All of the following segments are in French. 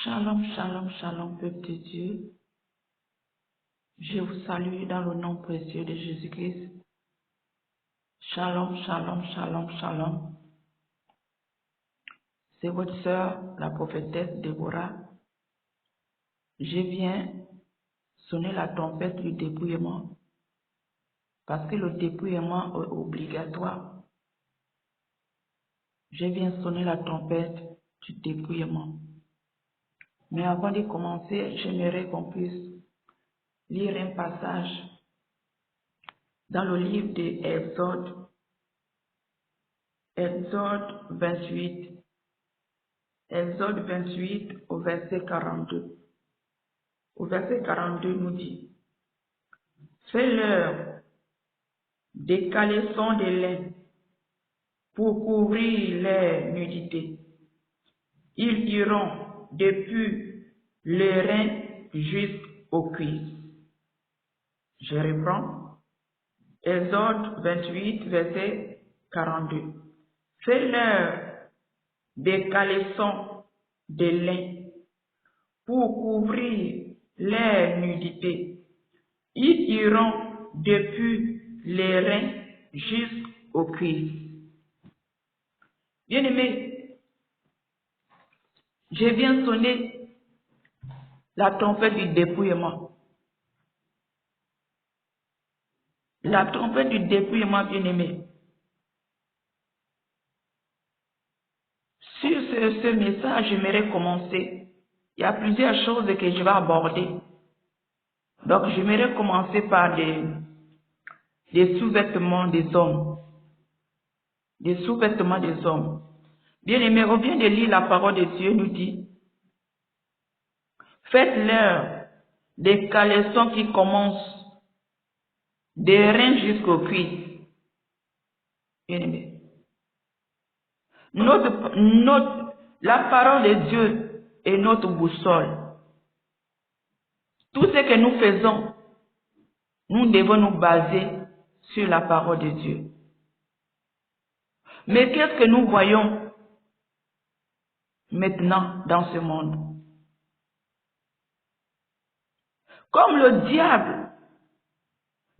Shalom, shalom, shalom, peuple de Dieu. Je vous salue dans le nom précieux de Jésus-Christ. Shalom, shalom, shalom, shalom. C'est votre sœur, la prophétesse Déborah. Je viens sonner la trompette du dépouillement parce que le dépouillement est obligatoire. Je viens sonner la trompette du dépouillement. Mais avant de commencer, j'aimerais qu'on puisse lire un passage dans le livre d'Exode, Exode 28, Exode 28 au verset 42. Au verset 42 nous dit: Fais-leur des caleçons de lin pour couvrir leur nudité. Ils iront depuis le rein jusqu'aux cuisses. Je reprends. Exode 28, verset 42. Fais-leur des caleçons de lin pour couvrir leur nudité. Ils iront depuis les reins jusqu'aux cuisses. Bien-aimés, je viens sonner la trompette du dépouillement. La trompette du dépouillement, bien-aimé. Sur ce message, j'aimerais commencer. Il y a plusieurs choses que je vais aborder. Donc, j'aimerais commencer par des sous-vêtements des hommes. Des sous-vêtements des hommes. Bien-aimé, on vient de lire la parole de Dieu, nous dit: Faites-leur des caleçons qui commencent des reins jusqu'aux cuisses. Bien-aimé. La parole de Dieu est notre boussole. Tout ce que nous faisons, nous devons nous baser sur la parole de Dieu. Mais qu'est-ce que nous voyons maintenant dans ce monde? Comme le diable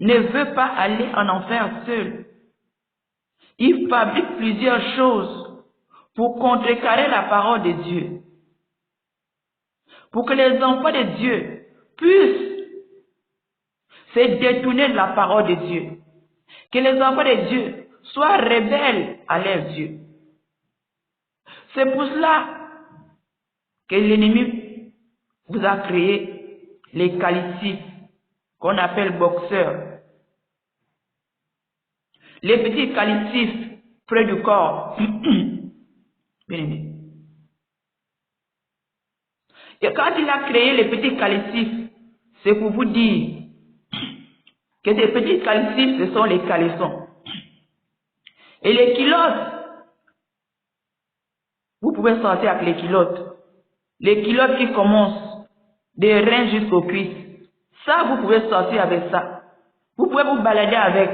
ne veut pas aller en enfer seul, il fabrique plusieurs choses pour contrecarrer la parole de Dieu. Pour que les enfants de Dieu puissent se détourner de la parole de Dieu. Que les enfants de Dieu soient rebelles à leur Dieu. C'est pour cela que l'ennemi vous a créé les qualitifs qu'on appelle boxeurs. Les petits qualitifs près du corps. Bien aimé. Et quand il a créé les petits qualitifs, c'est pour vous dire que ces petits qualitifs, ce sont les caleçons. Et les culottes, vous pouvez sortir avec les culottes. Les culottes qui commencent des reins jusqu'aux cuisses. Ça, vous pouvez sortir avec ça. Vous pouvez vous balader avec.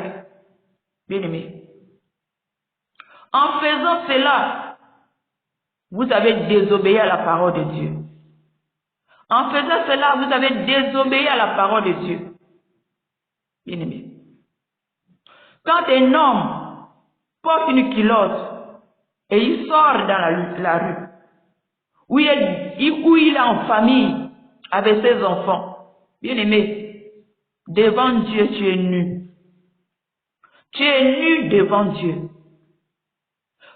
Bien aimé. En faisant cela, vous avez désobéi à la parole de Dieu. En faisant cela, vous avez désobéi à la parole de Dieu. Bien aimé. Quand un homme porte une culotte et il sort dans la rue, où il est en famille avec ses enfants, bien aimé, devant Dieu, tu es nu. Tu es nu devant Dieu.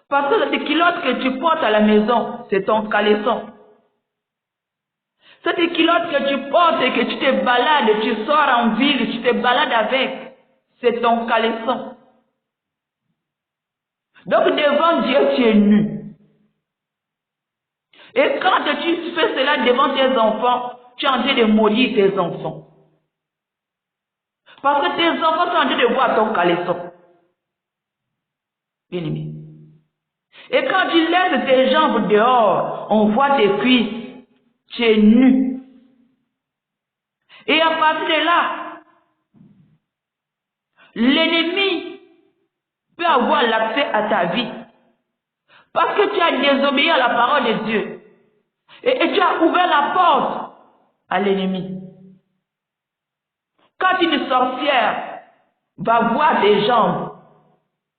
Parce que cette culotte que tu portes à la maison, c'est ton caleçon. Cette culotte que tu portes et que tu te balades, tu sors en ville, tu te balades avec, c'est ton caleçon. Donc devant Dieu, tu es nu. Et quand tu fais cela devant tes enfants, tu es en train de maudire tes enfants. Parce que tes enfants sont en train de voir ton caleçon. Bien aimé. Et quand tu laisses tes jambes dehors, on voit tes cuisses, tu es nu. Et à partir de là, l'ennemi peut avoir l'accès à ta vie. Parce que tu as désobéi à la parole de Dieu. Et tu as ouvert la porte à l'ennemi. Quand une sorcière va voir tes jambes,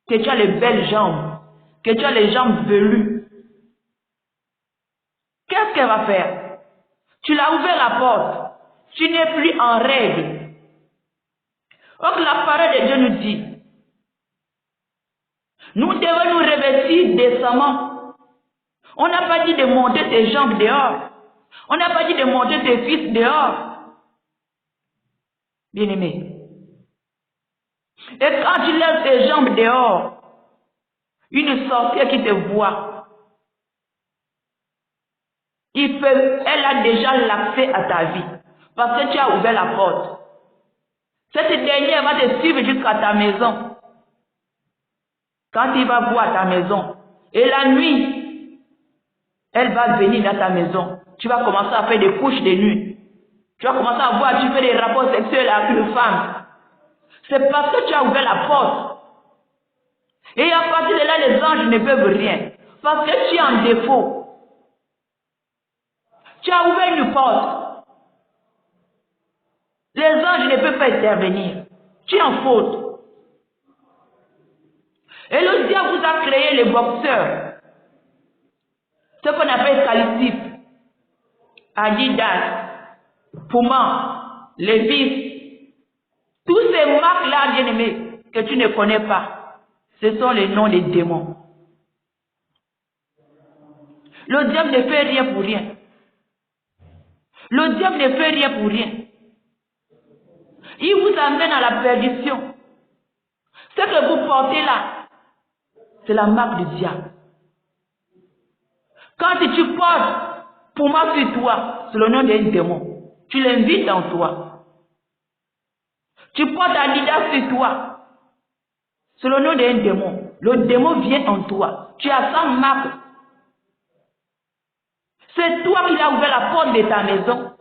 que tu as les belles jambes, que tu as les jambes velues, qu'est-ce qu'elle va faire? Tu l'as ouvert la porte. Tu n'es plus en règle. Donc la parole de Dieu nous dit, nous devons nous revêtir décemment. On n'a pas dit de monter tes jambes dehors. On n'a pas dit de monter tes fils dehors. Bien-aimé. Et quand tu lèves tes jambes dehors, une sorcière qui te voit, elle a déjà l'accès à ta vie. Parce que tu as ouvert la porte. Cette dernière va te suivre jusqu'à ta maison. Quand il va voir ta maison, et la nuit, elle va venir dans ta maison. Tu vas commencer à faire des couches de nuit. Tu vas commencer à voir, tu fais des rapports sexuels avec une femme. C'est parce que tu as ouvert la porte. Et à partir de là, les anges ne peuvent rien. Parce que tu es en défaut. Tu as ouvert une porte. Les anges ne peuvent pas intervenir. Tu es en faute. Et le diable vous a créé les boxeurs. Ce qu'on appelle Calcif, Adidas, Puma, Levi's. Tous ces marques-là, bien-aimés, que tu ne connais pas, ce sont les noms des démons. Le diable ne fait rien pour rien. Le diable ne fait rien pour rien. Il vous amène à la perdition. Ce que vous portez là, c'est la marque du diable. Quand tu portes Puma sur toi, c'est le nom d'un démon. Tu l'invites en toi. Tu portes Adidas sur toi, c'est le nom d'un démon. Le démon vient en toi. Tu as sa marque. C'est toi qui as ouvert la porte de ta maison.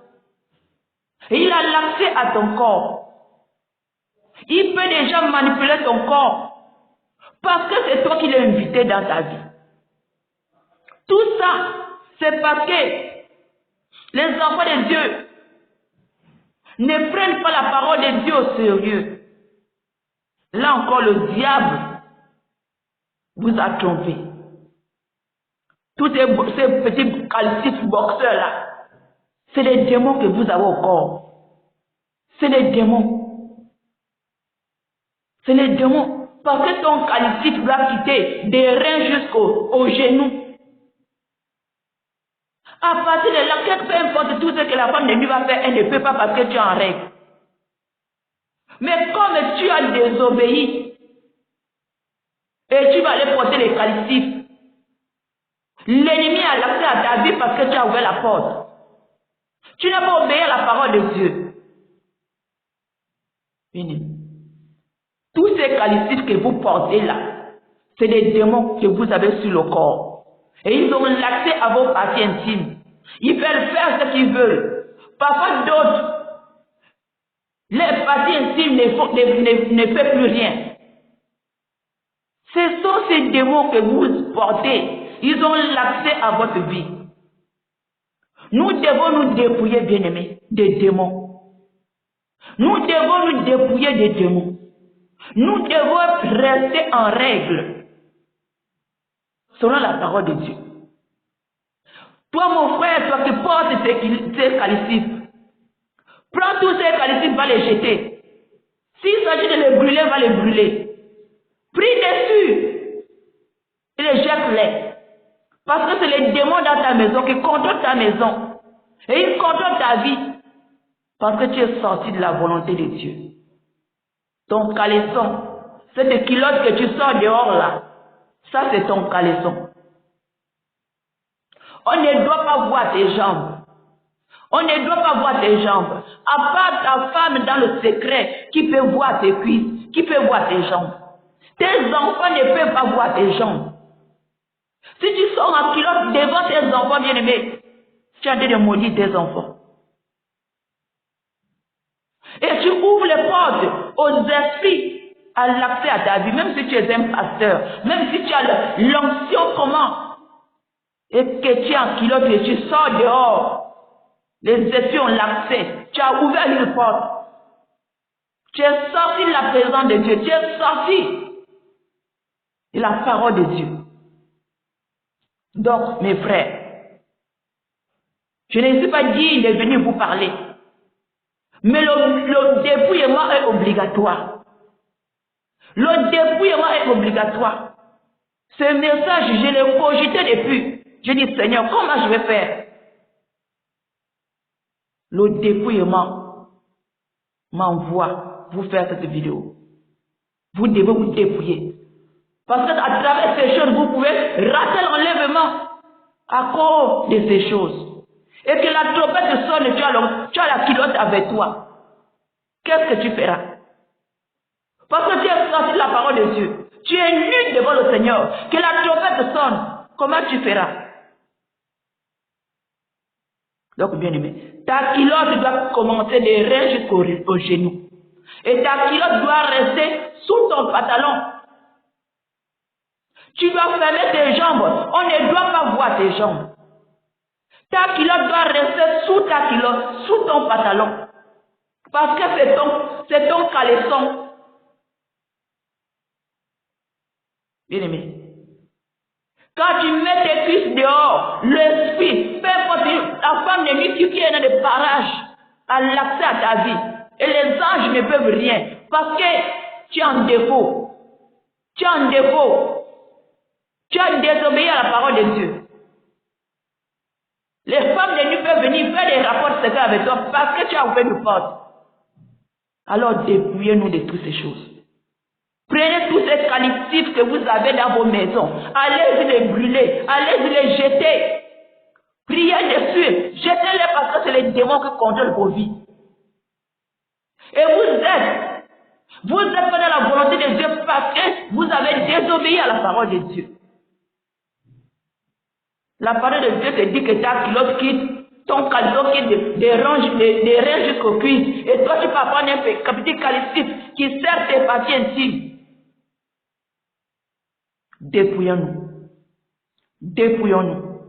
Et il a l'accès à ton corps. Il peut déjà manipuler ton corps. Parce que c'est toi qui l'as invité dans ta vie. Tout ça, c'est parce que les enfants de Dieu ne prennent pas la parole de Dieu au sérieux. Là encore, le diable vous a trompé. Tous ces petits calcifs boxeurs-là, c'est les démons que vous avez au corps. C'est les démons. C'est les démons. Parce que ton calcif doit quitter des reins jusqu'aux genoux. À partir de là, peu importe tout ce que la femme de nuit va faire, elle ne peut pas parce que tu es en règle. Mais comme tu as désobéi, et tu vas aller porter les calcifs, l'ennemi a l'accès à ta vie parce que tu as ouvert la porte. Tu n'as pas obéi à la parole de Dieu. Fini. Tous ces calcifs que vous portez là, c'est des démons que vous avez sur le corps. Et ils ont l'accès à vos parties intimes. Ils veulent faire ce qu'ils veulent. Parfois d'autres, les parties intimes ne font plus rien. Ce sont ces démons que vous portez. Ils ont l'accès à votre vie. Nous devons nous dépouiller, bien-aimés, des démons. Nous devons nous dépouiller des démons. Nous devons rester en règle selon la parole de Dieu. Toi, mon frère, toi qui portes ces calcifs, prends tous ces calcifs, va les jeter. S'il s'agit de les brûler, va les brûler. Prie dessus et les jette-les. Parce que c'est les démons dans ta maison qui contrôlent ta maison. Et ils contrôlent ta vie. Parce que tu es sorti de la volonté de Dieu. Ton caleçon, cette culotte que tu sors dehors là, ça c'est ton caleçon. On ne doit pas voir tes jambes. On ne doit pas voir tes jambes. À part ta femme dans le secret qui peut voir tes cuisses, qui peut voir tes jambes. Tes enfants ne peuvent pas voir tes jambes. Si tu sors en culotte devant tes enfants bien-aimés, tu as en train de maudire tes enfants. Et tu ouvres les portes aux esprits à l'accès à ta vie, même si tu es un pasteur, même si tu as l'onction comment. et que tu es en culotte et tu sors dehors, les esprits ont l'accès, tu as ouvert une porte, tu es sorti de la présence de Dieu, tu es sorti de la parole de Dieu. Donc, mes frères, je ne suis pas digne de venir vous parler, mais le dépouillement est obligatoire. Le dépouillement est obligatoire. Ce message, je l'ai cogité depuis. Je dis, Seigneur, comment je vais faire? Le dépouillement m'envoie vous faire cette vidéo. Vous devez vous dépouiller. Parce qu'à travers ces choses, vous pouvez rater l'enlèvement à cause de ces choses. Et que la trompette sonne, tu as la culotte avec toi. Qu'est-ce que tu feras? Parce que tu es sorti de la parole de Dieu. Tu es nu devant le Seigneur. Que la trompette sonne. Comment tu feras? Donc, bien aimé, ta culotte doit commencer des reins jusqu'au genou. Et ta culotte doit rester sous ton pantalon. Tu dois fermer tes jambes. On ne doit pas voir tes jambes. Ta culotte doit rester sous ta culotte, sous ton pantalon. Parce que c'est ton caleçon. Bien aimé. Quand tu mets tes cuisses dehors, l'esprit, peu importe, la femme de nuit qui est dans des parages, a l'accès à ta vie. Et les anges ne peuvent rien. Parce que tu es en défaut. Tu es en défaut. Tu as désobéi à la parole de Dieu. Les femmes de nuit peuvent venir faire des rapports secrets avec toi parce que tu as ouvert une porte. Alors dépouillez-nous de toutes ces choses. Prenez tous ces qualitifs que vous avez dans vos maisons. Allez-y les brûler. Allez-y les jeter. Priez dessus. Jetez-les parce que c'est les démons qui contrôlent vos vies. Et vous êtes pas dans la volonté de Dieu parce que vous avez désobéi à la parole de Dieu. La parole de Dieu te dit que ta culotte quitte, ton caleçon quitte des reins jusqu'aux cuisses. Et toi tu peux prendre un petit calistif qui sert tes parties intimes. Dépouillons-nous. Dépouillons-nous.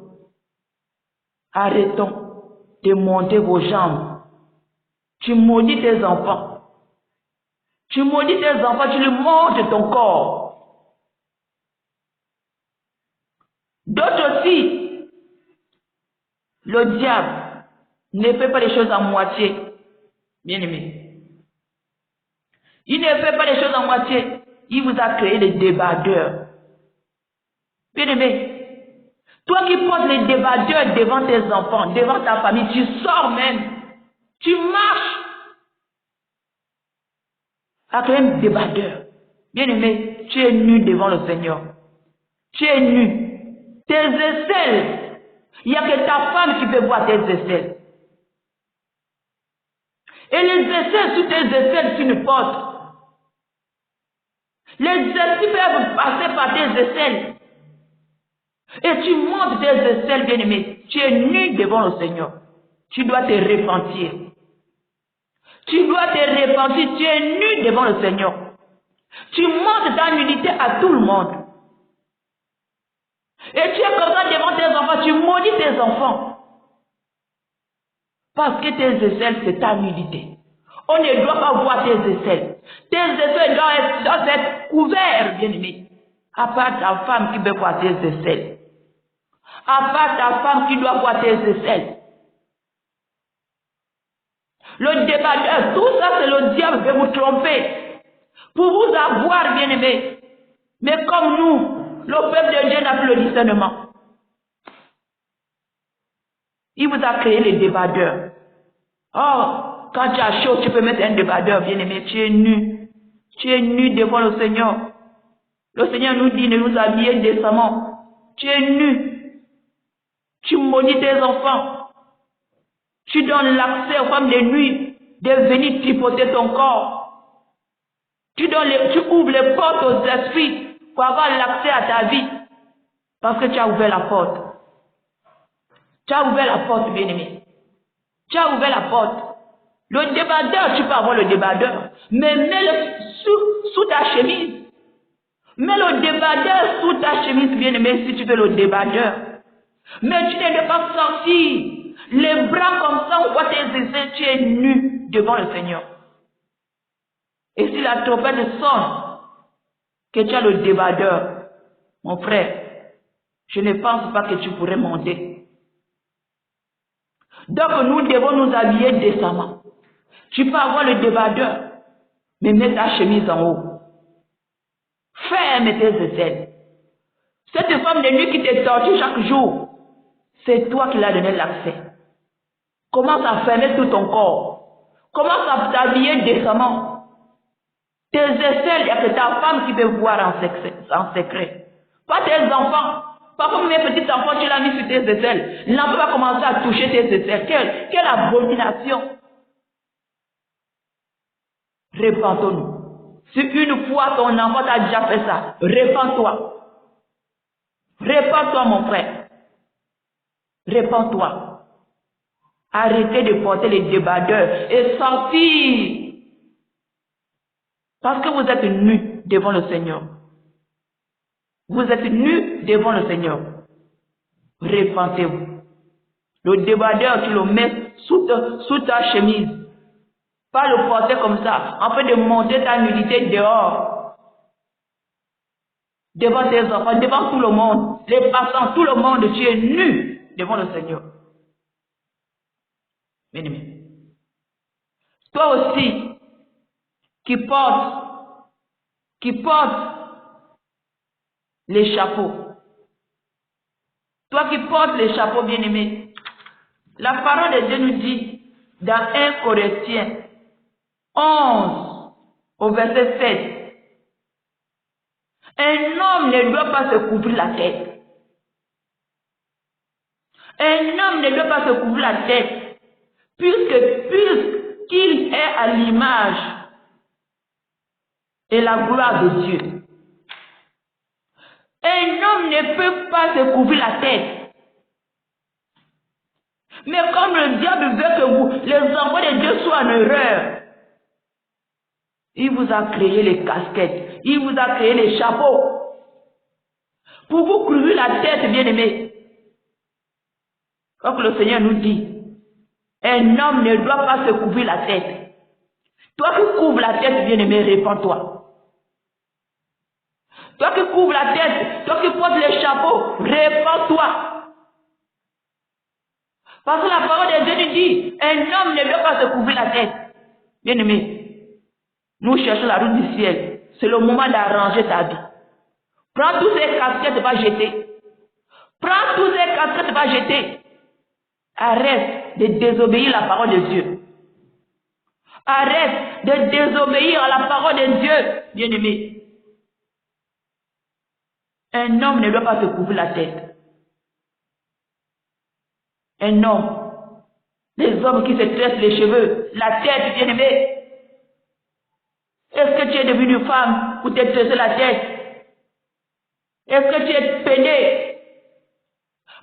Arrêtons de monter vos jambes. Tu maudis tes enfants. Tu maudis tes enfants, tu les montes ton corps. D'autres aussi, le diable ne fait pas les choses à moitié. Bien aimé. Il ne fait pas les choses à moitié. Il vous a créé les débardeurs. Bien aimé, toi qui portes les débardeurs devant tes enfants, devant ta famille, tu sors même, tu marches avec un débardeur. Bien aimé, tu es nu devant le Seigneur. Tu es nu. Tes aisselles, il n'y a que ta femme qui peut voir tes aisselles. Et les aisselles, sous tes aisselles, tu ne portes. Les aisselles peuvent passer par tes aisselles. Et tu montes tes aisselles, bien-aimé. Tu es nu devant le Seigneur. Tu dois te repentir. Tu dois te repentir. Tu es nu devant le Seigneur. Tu montres ta nudité à tout le monde. Et tu es comme ça devant tes enfants. Tu maudis tes enfants. Parce que tes aisselles, c'est ta nudité. On ne doit pas voir tes aisselles. Tes aisselles doivent être couvertes, bien-aimé. À part ta femme qui veut voir tes aisselles. À part ta femme qui doit voir tes aisselles. Le débardeur, tout ça c'est le diable qui veut vous tromper. Pour vous avoir, bien aimé. Mais comme nous, le peuple de Dieu n'a plus le discernement. Il vous a créé les débardeurs. Oh, quand tu as chaud, tu peux mettre un débardeur, bien aimé. Tu es nu. Tu es nu devant le Seigneur. Le Seigneur nous dit de nous habiller décemment. Tu es nu. Tu maudis tes enfants. Tu donnes l'accès aux femmes de nuit de venir tripoter ton corps. Tu ouvres les portes aux esprits pour avoir l'accès à ta vie. Parce que tu as ouvert la porte. Tu as ouvert la porte, bien-aimé. Tu as ouvert la porte. Le débardeur, tu peux avoir le débardeur. Mais mets-le sous ta chemise. Mets le débardeur sous ta chemise, bien-aimé, si tu veux le débardeur. Mais tu ne dois pas sortir les bras comme ça, on voit tes aisselles, tu es nu devant le Seigneur. Et si la trompette sonne, que tu as le débardeur, mon frère, je ne pense pas que tu pourrais monter. Donc nous devons nous habiller décemment. Tu peux avoir le débardeur, mais mets ta chemise en haut. Ferme tes aisselles. Cette femme de nuit qui te torture chaque jour, c'est toi qui l'as donné l'accès. Commence à fermer tout ton corps. Commence à t'habiller décemment. Tes aisselles, il n'y a que ta femme qui peut voir en secret. Pas tes enfants. Pas comme mes petits enfants, tu l'as mis sur tes aisselles. L'enfant va commencer à toucher tes aisselles. Quelle abomination. Repentons-nous. Si une fois ton enfant t'a déjà fait ça, repens-toi. Repens-toi, mon frère. Repens-toi. Arrêtez de porter les débardeurs et sortir. Parce que vous êtes nus devant le Seigneur. Vous êtes nus devant le Seigneur. Repentez-vous. Le débardeur, tu le mets sous ta chemise. Pas le porter comme ça, en fait de monter ta nudité dehors. Devant tes enfants, devant tout le monde. Les passants, tout le monde, tu es nu devant le Seigneur. Bien-aimé. Toi aussi, qui porte les chapeaux. Toi qui portes les chapeaux, bien-aimé. La parole de Dieu nous dit, dans 1 Corinthiens 11, au verset 7, un homme ne doit pas se couvrir la tête. Un homme ne doit pas se couvrir la tête, puisqu'il est à l'image et la gloire de Dieu. Un homme ne peut pas se couvrir la tête. Mais comme le diable veut que vous, les enfants de Dieu, soient en erreur, il vous a créé les casquettes, il vous a créé les chapeaux. Pour vous couvrir la tête, bien-aimé. Comme le Seigneur nous dit, un homme ne doit pas se couvrir la tête. Toi qui couvres la tête, bien-aimé, répands-toi. Toi qui couvres la tête, toi qui portes les chapeaux, répands-toi. Parce que la parole de Dieu nous dit, un homme ne doit pas se couvrir la tête. Bien-aimé, nous cherchons la route du ciel. C'est le moment d'arranger ta vie. Prends tous ces casquettes, va jeter. Prends tous ces casquettes, va jeter. Arrête de désobéir à la parole de Dieu. Arrête de désobéir à la parole de Dieu, bien-aimé. Un homme ne doit pas se couvrir la tête. Un homme, les hommes qui se tressent les cheveux, la tête, bien-aimé. Est-ce que tu es devenu une femme pour te tresser la tête? Est-ce que tu es peiné?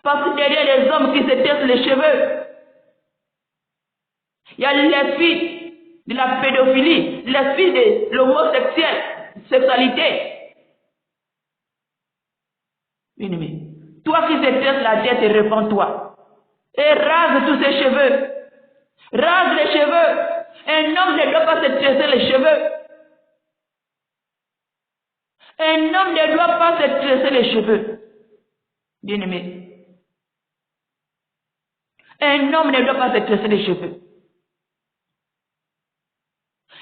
Parce que derrière les hommes qui se tressent les cheveux, il y a l'esprit de la pédophilie, l'esprit de l'homosexuel, sexualité. Bien-aimé, toi qui te tresses la tête, répands-toi. Et rase tous ses cheveux. Rase les cheveux. Un homme ne doit pas se tresser les cheveux. Un homme ne doit pas se tresser les cheveux. Bien-aimé. Un homme ne doit pas se tresser les cheveux.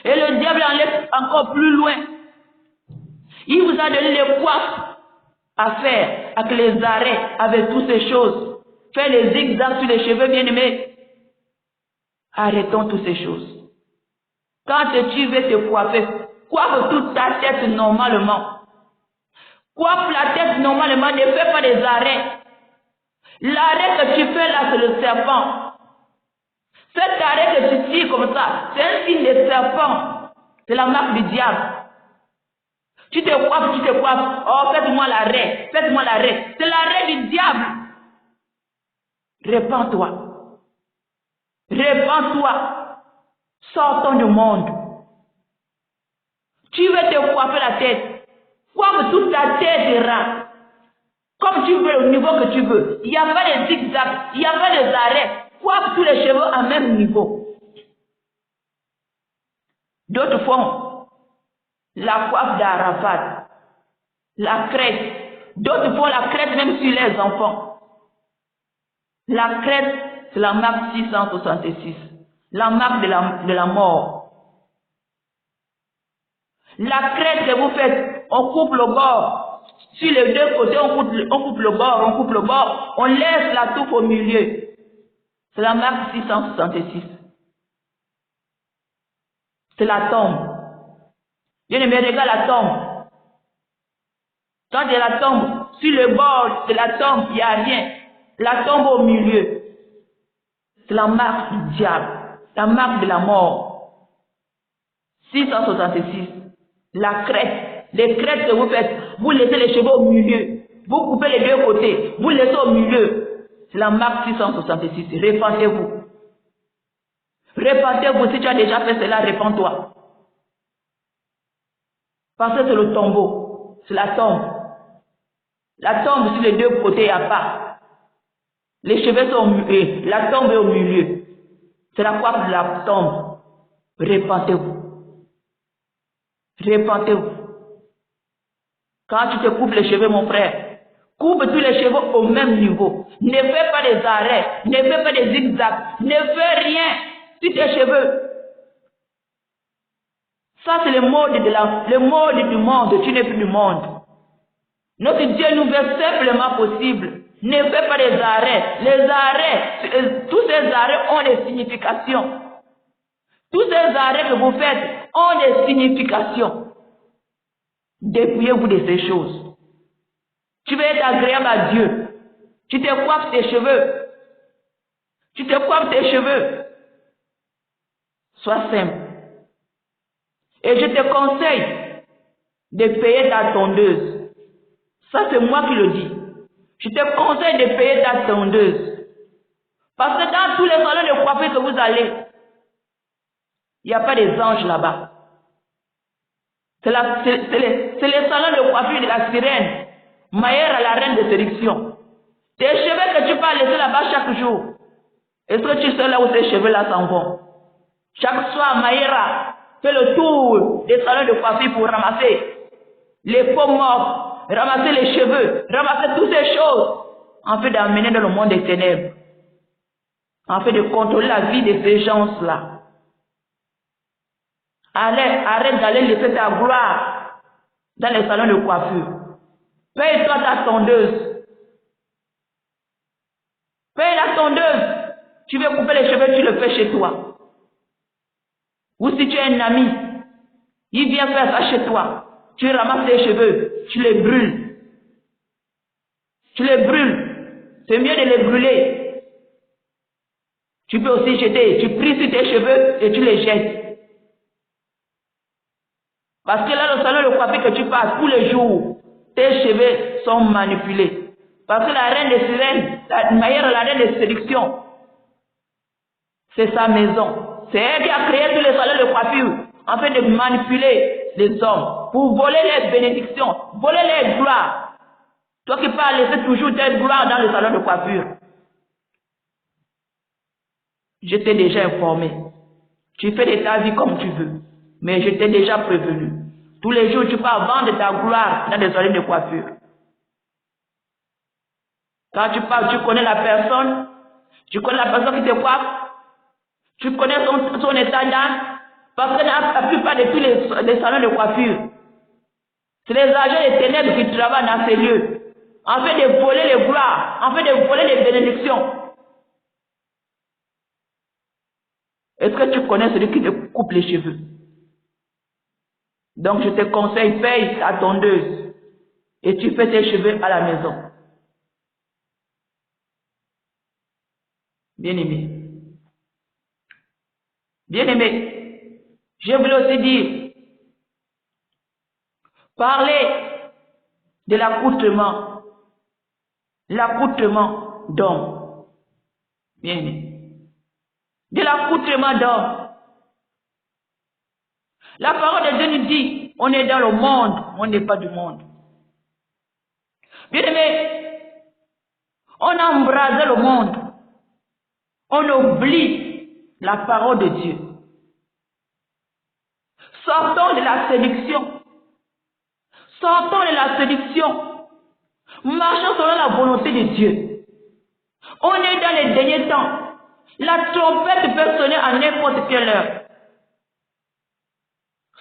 Et le diable enlève encore plus loin. Il vous a donné les coiffes à faire, avec les arrêts, avec toutes ces choses. Faire les zigzags sur les cheveux, bien-aimés. Arrêtons toutes ces choses. Quand tu veux te coiffer, coiffe toute ta tête normalement. Coiffe la tête normalement, ne fais pas des arrêts. L'arrêt que tu fais là, c'est le serpent. Cet arrêt que tu tires comme ça, c'est un signe de serpent. C'est la marque du diable. Tu te coiffes. Oh, faites-moi l'arrêt. Faites-moi l'arrêt. C'est l'arrêt du diable. Répands-toi. Répands-toi. Sortons du monde. Tu veux te coiffer la tête. Coiffe toute ta tête, ira. comme tu veux, au niveau que tu veux. Il n'y a pas de zigzag, il n'y a pas de arrêts. Coiffe tous les cheveux à même niveau. D'autres font la coiffe d'Arafat, la crête. D'autres font la crête même sur les enfants. La crête, c'est la marque 666, la marque de la mort. La crête que vous faites, on coupe le bord. Sur les deux côtés, on coupe le bord, on laisse la touffe au milieu. C'est la marque 666. C'est la tombe. Bien aimé, regarde la tombe. Quand il y a la tombe, sur le bord de la tombe, il n'y a rien. La tombe au milieu, c'est la marque du diable, la marque de la mort. 666, la crête. Les crêtes que vous faites, vous laissez les cheveux au milieu. Vous coupez les deux côtés, vous laissez au milieu. C'est la marque 666. Répentez-vous. Répentez-vous. Si tu as déjà fait cela, répands-toi. Parce que c'est le tombeau. C'est la tombe. La tombe sur les deux côtés, il n'y a pas. Les cheveux sont au milieu. La tombe est au milieu. C'est la coiffe de la tombe. Répentez-vous. Répentez-vous. Quand tu te coupes les cheveux, mon frère, coupe tous les cheveux au même niveau. Ne fais pas des arrêts. Ne fais pas des zigzags. Ne fais rien sur tes cheveux. Ça, c'est le mode du monde. Tu n'es plus du monde. Notre Dieu nous veut simplement possible. Ne fais pas des arrêts. Les arrêts, tous ces arrêts ont des significations. Tous ces arrêts que vous faites ont des significations. Dépouillez-vous de ces choses. Tu veux être agréable à Dieu. Tu te coiffes tes cheveux. Tu te coiffes tes cheveux. Sois simple. Et je te conseille de payer ta tondeuse. Ça, c'est moi qui le dis. Je te conseille de payer ta tondeuse. Parce que dans tous les salons de coiffure que vous allez, il n'y a pas des anges là-bas. C'est les salons de coiffure de la sirène. Maïra, la reine de séduction. Tes cheveux que tu peux laisser là-bas chaque jour. Est-ce que tu sais là où ces cheveux-là s'en vont? Chaque soir, Maïra fait le tour des salons de coiffure pour ramasser les peaux mortes, ramasser les cheveux, ramasser toutes ces choses, en fait d'amener dans le monde des ténèbres, en fait de contrôler la vie de ces gens-là. Arrête d'aller laisser ta gloire dans les salons de coiffure. Paye-toi ta tondeuse. Paye la tondeuse. Tu veux couper les cheveux, tu le fais chez toi. Ou si tu es un ami, il vient faire ça chez toi. Tu ramasses tes cheveux, tu les brûles. Tu les brûles. C'est mieux de les brûler. Tu peux aussi jeter. Tu pries sur tes cheveux et tu les jettes. Parce que là, le salon de coiffure que tu passes tous les jours, tes cheveux sont manipulés. Parce que la reine des sirènes, la reine de séduction, c'est sa maison. C'est elle qui a créé tous les salons de coiffure en fait de manipuler les hommes pour voler les bénédictions, voler les gloires. Toi qui peux laisser toujours tes gloires dans le salon de coiffure. Je t'ai déjà informé. Tu fais de ta vie comme tu veux. Mais je t'ai déjà prévenu. Tous les jours, tu peux vendre ta gloire dans des salons de coiffure. Quand tu parles, tu connais la personne. Tu connais la personne qui te coiffe. Tu connais son état d'âme. Parce que la plupart de tous les salons de coiffure, c'est les agents des ténèbres qui travaillent dans ces lieux. En fait de voler les gloires. En fait de voler les bénédictions. Est-ce que tu connais celui qui te coupe les cheveux? Donc je te conseille, paye ta tondeuse et tu fais tes cheveux à la maison. Bien-aimé. Bien-aimé, je voulais aussi dire, parler de l'accoutrement d'homme. Bien-aimé. De l'accoutrement d'homme. La parole de Dieu nous dit, on est dans le monde, on n'est pas du monde. Bien-aimé, On a embrasé le monde. On oublie la parole de Dieu. Sortons de la séduction. Sortons de la séduction. Marchons selon la volonté de Dieu. On est dans les derniers temps. La trompette peut sonner à n'importe quelle heure.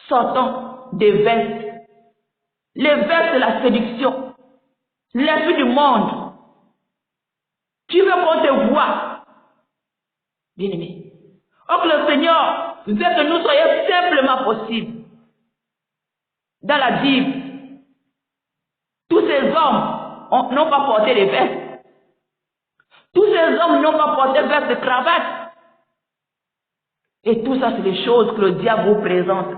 Sortons des vestes. Les vestes de la séduction. L'esprit du monde. Tu veux qu'on te voie. Bien-aimé. Or que le Seigneur veut que nous soyons simplement possibles. Dans la Bible, tous ces hommes n'ont pas porté les vestes. Tous ces hommes n'ont pas porté veste de cravate. Et tout ça, c'est des choses que le diable vous présente.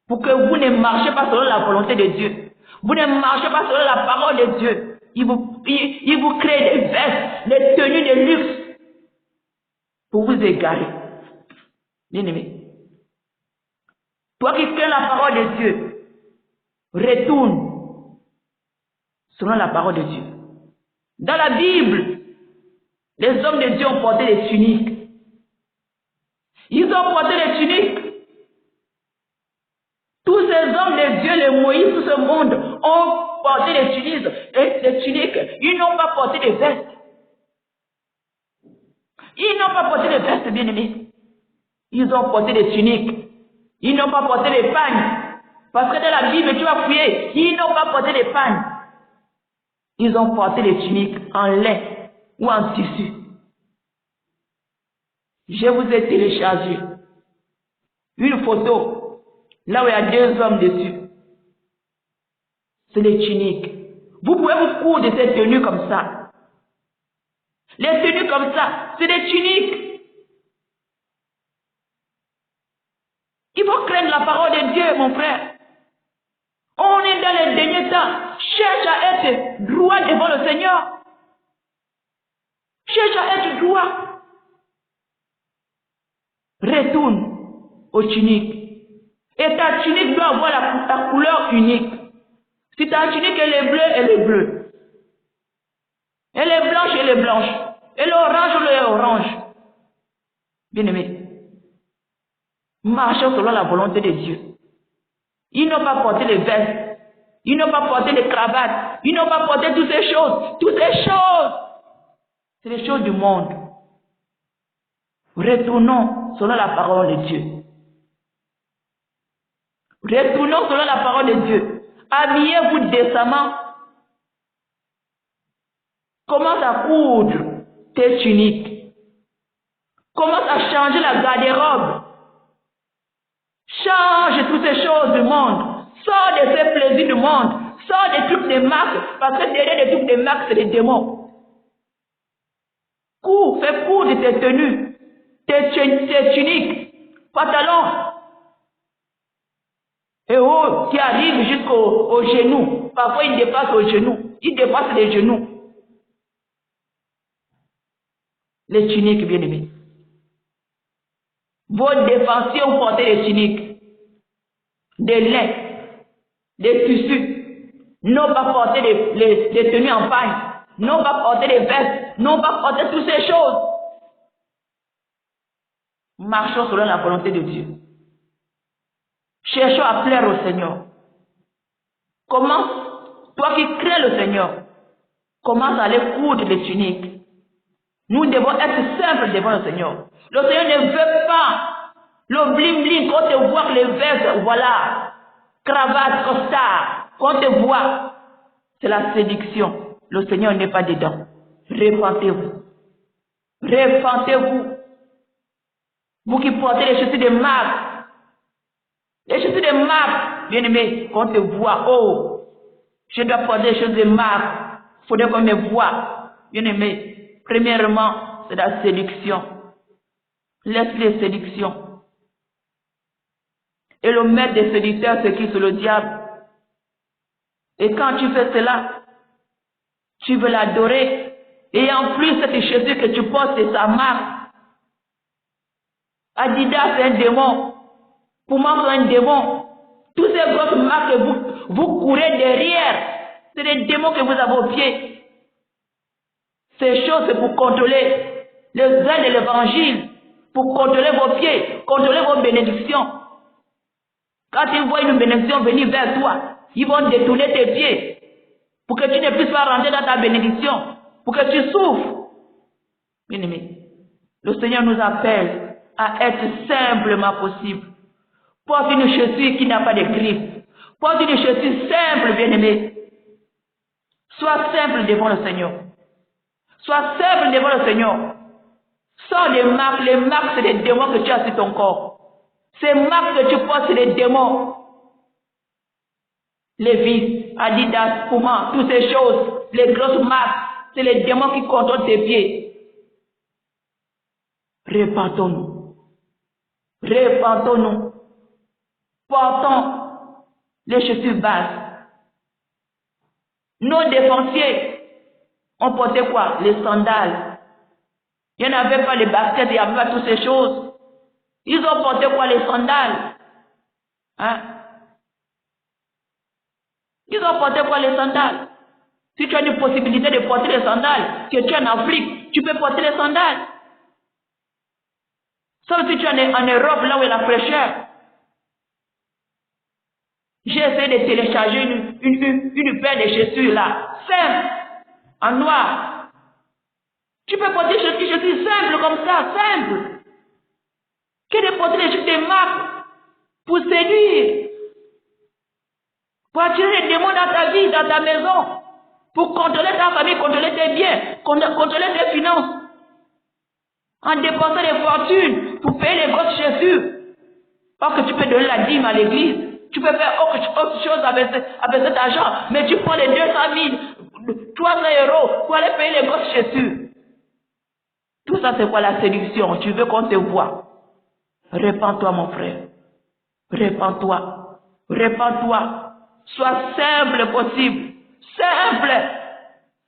Pour que vous ne marchiez pas selon la volonté de Dieu. Vous ne marchez pas selon la parole de Dieu. Il vous crée des vestes, des tenues de luxe. Pour vous égarer. Bien-aimé. Toi qui crains la parole de Dieu, retourne selon la parole de Dieu. Dans la Bible, les hommes de Dieu ont porté des tuniques. Ils ont porté des tuniques. Tous ces hommes de Dieu, les Moïse, tout ce monde, ont porté des tuniques. Ils n'ont pas porté des vestes. Ils n'ont pas porté des vestes, bien-aimés. Ils ont porté des tuniques. Ils n'ont pas porté des pagnes. Parce que dans la Bible, tu vas fouiller. Ils n'ont pas porté des pagnes. Ils ont porté des tuniques en lin ou en tissu. Je vous ai téléchargé une photo là où il y a 2 hommes dessus. C'est les tuniques. Vous pouvez vous coudre de ces tenues comme ça. Les tenues comme ça, c'est des tuniques. Il faut craindre la parole de Dieu, mon frère. On est dans les derniers temps. Cherche à être droit devant le Seigneur. Cherche à être droit. Retourne aux tuniques. Et ta tunique doit avoir la couleur unique. Si ta tunique elle est bleue, elle est bleue. Elle est blanche, elle est blanche. Elle est orange, elle est orange. Bien-aimé. Marchons selon la volonté de Dieu. Ils n'ont pas porté les vestes. Ils n'ont pas porté les cravates. Ils n'ont pas porté toutes ces choses. Toutes ces choses. C'est les choses du monde. Retournons selon la parole de Dieu. Retournons selon la parole de Dieu. Habillez-vous décemment. Commence à coudre tes tuniques. Commence à changer la garde-robe. Change toutes ces choses du monde. Sors de ces plaisirs du monde. Sors des trucs de marque. Parce que derrière les trucs de marque, c'est des démons. Fais coudre tes tenues. Tes tuniques. Pantalons. Et qui arrivent jusqu'aux genoux. Parfois, ils dépassent aux genoux. Ils dépassent les genoux. Les tuniques, bien-aimés. Vos défenseurs ont porté des tuniques, des lains, des tissus, n'ont pas porté des tenues en paille, n'ont pas porté des vestes, n'ont pas porté toutes ces choses. Marchons selon la volonté de Dieu. Cherchons à plaire au Seigneur. Commence, toi qui crains le Seigneur, commence à aller coudre les tuniques. Nous devons être simples devant le Seigneur. Le Seigneur ne veut pas le bling-bling qu'on te voit les vestes, voilà, cravate, costard, qu'on te voit. C'est la séduction. Le Seigneur n'est pas dedans. Repentez-vous. Repentez-vous. Vous qui portez les chaussures de marque. Les chaussures de marque, bien aimé, qu'on te voit. Oh, je dois porter les chaussures de marque. Il faudrait qu'on me voie. Bien aimé, premièrement, c'est la séduction. L'esprit de séduction. Et le maître des séducteurs, c'est qui? C'est le diable. Et quand tu fais cela, tu veux l'adorer. Et en plus, cette chaussure que tu portes, c'est sa marque. Adidas, c'est un démon. Puma, c'est un démon. Tous ces grosses marques que vous courez derrière, c'est des démons que vous avez au pied. Ces choses, c'est pour contrôler les ailes de l'évangile, pour contrôler vos pieds, contrôler vos bénédictions. Quand ils voient une bénédiction venir vers toi, ils vont détourner tes pieds pour que tu ne puisses pas rentrer dans ta bénédiction, pour que tu souffres. Bien-aimé, le Seigneur nous appelle à être simplement possible. Porte une chaussure qui n'a pas de griffes. Porte une chaussure simple, bien-aimé. Sois simple devant le Seigneur. Sois simple devant le Seigneur. Sors les marques. Les marques, c'est les démons que tu as sur ton corps. Ces marques que tu portes, c'est les démons. Les vis, Adidas, Puma, toutes ces choses, les grosses marques, c'est les démons qui contrôlent tes pieds. Répentons-nous. Répentons-nous. Portons les chaussures basses. Nos défensiers ont porté quoi? Les sandales. Il n'y en avait pas les baskets, il n'y avait pas toutes ces choses. Ils ont porté quoi? Les sandales. Hein? Ils ont porté quoi? Les sandales. Si tu as une possibilité de porter les sandales, que tu es en Afrique, tu peux porter les sandales. Sauf si tu es en Europe, là où il y a la fraîcheur. J'ai essayé de télécharger une paire de chaussures là, simple, en noir. Tu peux porter des chaussures simples comme ça, simple. Que de porter des marques pour séduire, pour attirer les démons dans ta vie, dans ta maison, pour contrôler ta famille, contrôler tes biens, contrôler tes finances, en dépensant des fortunes pour payer les grosses chaussures. Or que tu peux donner la dîme à l'église, tu peux faire autre chose avec cet argent, mais tu prends les 200 000, 300 euros pour aller payer les grosses chaussures. Tout ça, c'est quoi la séduction? Tu veux qu'on te voie? Répands-toi, mon frère. Répands-toi. Répands-toi. Sois simple possible. Simple.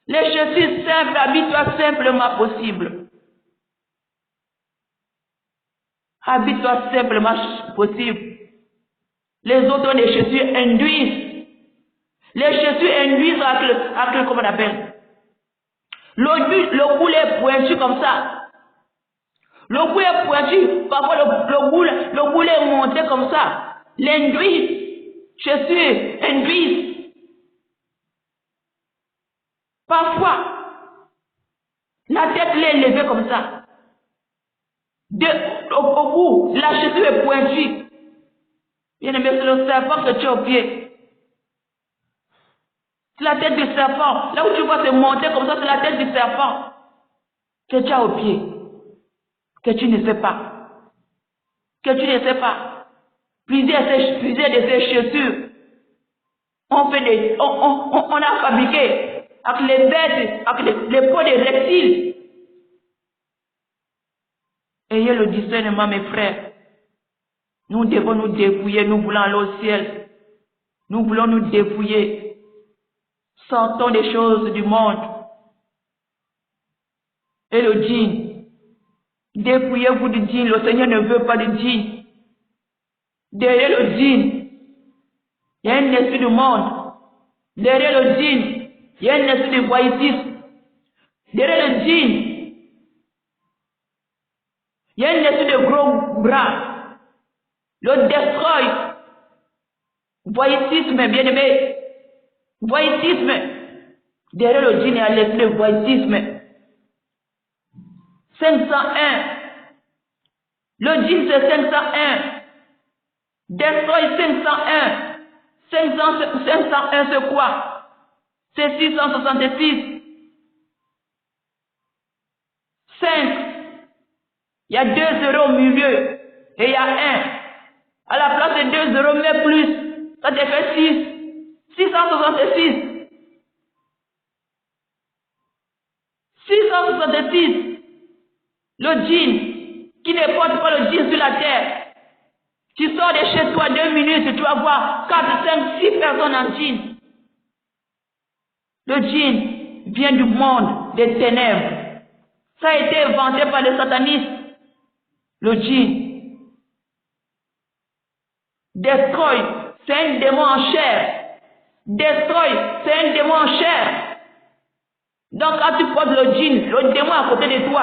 Les chaussures simples, habille-toi simplement possible. Habille-toi simplement possible. Les autres, les chaussures induisent. Les chaussures induisent avec comment on appelle? Le bout est pointu comme ça. Le bout est pointu. Parfois, le bout est monté comme ça. L'induit, chaussures induisent. Parfois, la tête est levée comme ça. Au bout, la chaussure est pointue. Bien aimé, c'est le serpent que tu as au pied. C'est la tête du serpent. Là où tu vois se monter comme ça, c'est la tête du serpent que tu as au pied. Que tu ne sais pas. Que tu ne sais pas. Plusieurs de ces chaussures. On a fabriqué avec les bêtes, avec les peaux des reptiles. Ayez le discernement, mes frères. Nous devons nous dépouiller, nous voulons aller au ciel. Nous voulons nous dépouiller. Sortons des choses du monde. Et le djinn. Dépouillez-vous du djinn. Le Seigneur ne veut pas du djinn. Derrière le djinn, il y a un esprit du monde. Derrière le djinn, il y a un esprit de voyeurisme. Derrière le djinn, il y a un esprit de gros bras. Le destroy. Voyeurisme, bien-aimé. Voyeurisme. Derrière le djinn, il y a l'esprit de voyeurisme. 501. Le djinn, c'est 501. Destroy 501. 501, c'est quoi? C'est 666. 5. Il y a 2 zéros au milieu. Et il y a 1. À la place de 2 zéros, mais plus. Ça te fait 6. 666. 666. Le djinn, qui ne porte pas le djinn sur la terre. Tu sors de chez toi 2 minutes, tu vas voir 4, 5, 6 personnes en djinn. Le djinn vient du monde des ténèbres. Ça a été inventé par les satanistes. Le djinn. Destroy, c'est un démon en chair. Destroy, c'est un démon en chair. Donc quand tu portes le jean, le démon à côté de toi.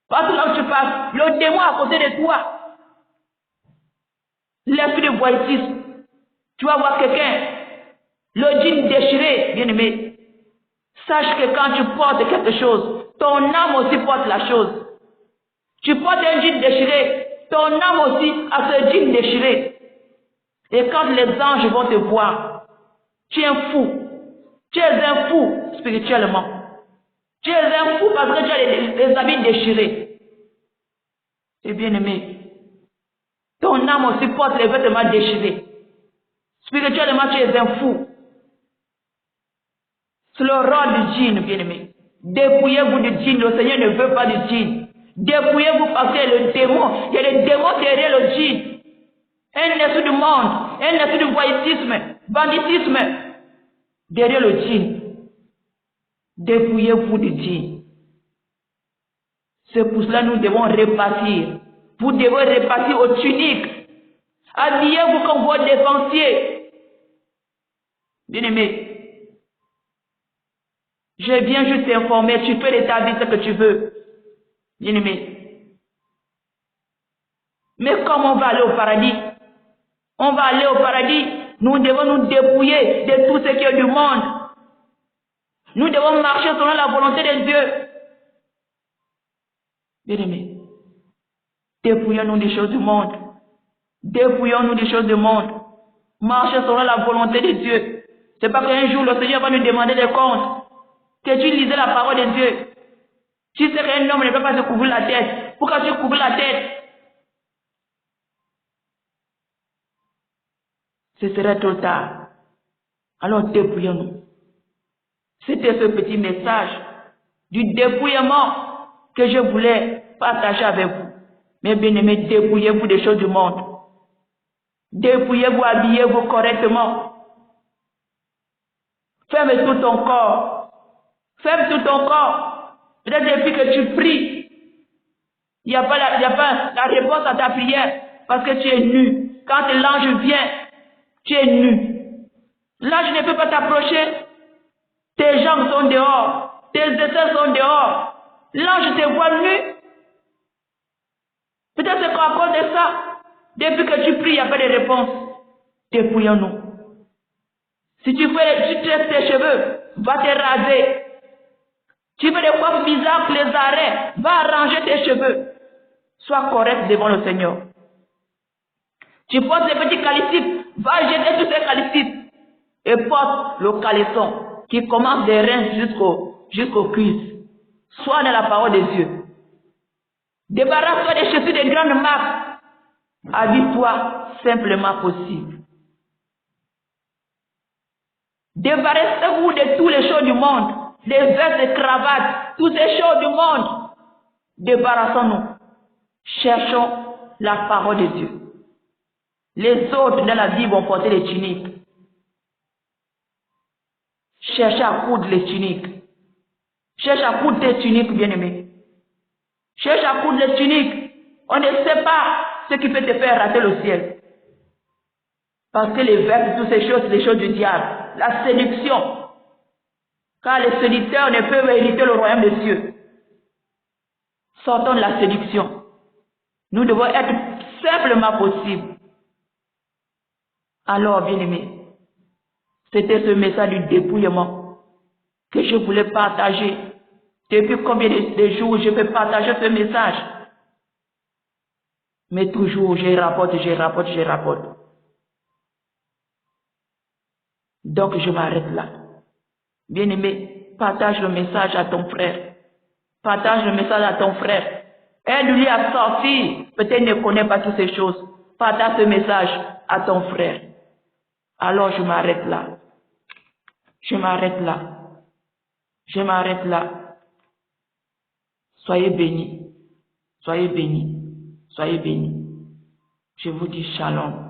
Partout là où tu passes, le démon à côté de toi. L'esprit de voyeurisme. Tu vas voir quelqu'un, le jean déchiré, bien-aimé. Sache que quand tu portes quelque chose, ton âme aussi porte la chose. Tu portes un jean déchiré, ton âme aussi a ce jean déchiré. Et quand les anges vont te voir, tu es un fou. Tu es un fou spirituellement. Tu es un fou parce que tu as les habits déchirés. Et bien-aimé, ton âme aussi porte les vêtements déchirés. Spirituellement, tu es un fou. C'est le rôle du djinn, bien-aimé. Dépouillez-vous du djinn. Le Seigneur ne veut pas du djinn. Dépouillez-vous parce que le démon, il y a le démon derrière le djinn. Un esprit du monde, un esprit de voyeurisme, banditisme derrière le djinn. Dépouillez-vous du djinn. C'est pour cela que nous devons répartir. Vous devez répartir aux tuniques. Habillez-vous comme vos défensiers. Bien-aimé, je viens juste t'informer, tu peux l'établir ce que tu veux. Bien-aimé. Mais comme on va aller au paradis, on va aller au paradis, nous devons nous dépouiller de tout ce qui est du monde. Nous devons marcher selon la volonté de Dieu. Bien-aimé, dépouillons-nous des choses du monde. Dépouillons-nous des choses du monde. Marchez selon la volonté de Dieu. C'est pas qu'un jour le Seigneur va nous demander des comptes. Que tu lisais la parole de Dieu. Tu sais qu'un homme ne peut pas se couvrir la tête. Pourquoi tu couvres la tête? Ce serait trop tard. Alors dépouillons-nous. C'était ce petit message du dépouillement que je voulais partager avec vous. Mes bien-aimés, dépouillez-vous des choses du monde. Dépouillez-vous, habillez-vous correctement. Ferme tout ton corps. Ferme tout ton corps. Peut-être depuis que tu pries, il n'y a pas la réponse à ta prière parce que tu es nu. Quand l'ange vient, tu es nu. L'ange ne peut pas t'approcher. Tes jambes sont dehors. Tes aisselles sont dehors. L'ange te voit nu. Peut-être c'est qu'à cause de ça, depuis que tu pries, il n'y a pas de réponse. Dépouillons-nous. Si tu traites tes cheveux, va te raser. Tu veux des coiffes bizarres, les arrêts, va arranger tes cheveux. Sois correct devant le Seigneur. Tu portes les petits calicites, va jeter tous ces calicites. Et porte le caleçon qui commence des reins jusqu'aux cuisses. Sois dans la parole de Dieu. Débarrasse-toi des chaussures de grandes marques. Habille-toi simplement possible. Débarrassez-vous de toutes les choses du monde. Les vestes, les cravates, toutes ces choses du monde. Débarrassons-nous. Cherchons la parole de Dieu. Les autres dans la vie vont porter les tuniques. Cherchez à coudre les tuniques. Cherche à coudre tes tuniques, bien-aimés. Cherche à coudre les tuniques. On ne sait pas ce qui peut te faire rater le ciel. Parce que les versets, toutes ces choses, c'est les choses du diable. La séduction. Car les séducteurs ne peuvent hériter le royaume des cieux. Sortons de la séduction. Nous devons être simplement possibles. Alors, bien-aimés, c'était ce message du dépouillement que je voulais partager. Depuis combien de jours je peux partager ce message? Mais toujours, je rapporte. Donc, je m'arrête là. Bien-aimé, partage le message à ton frère. Partage le message à ton frère. Aide-lui à sortir. Peut-être qu'il ne connaît pas toutes ces choses. Partage ce message à ton frère. Alors, je m'arrête là. Je m'arrête là. Soyez bénis. Je vous dis shalom.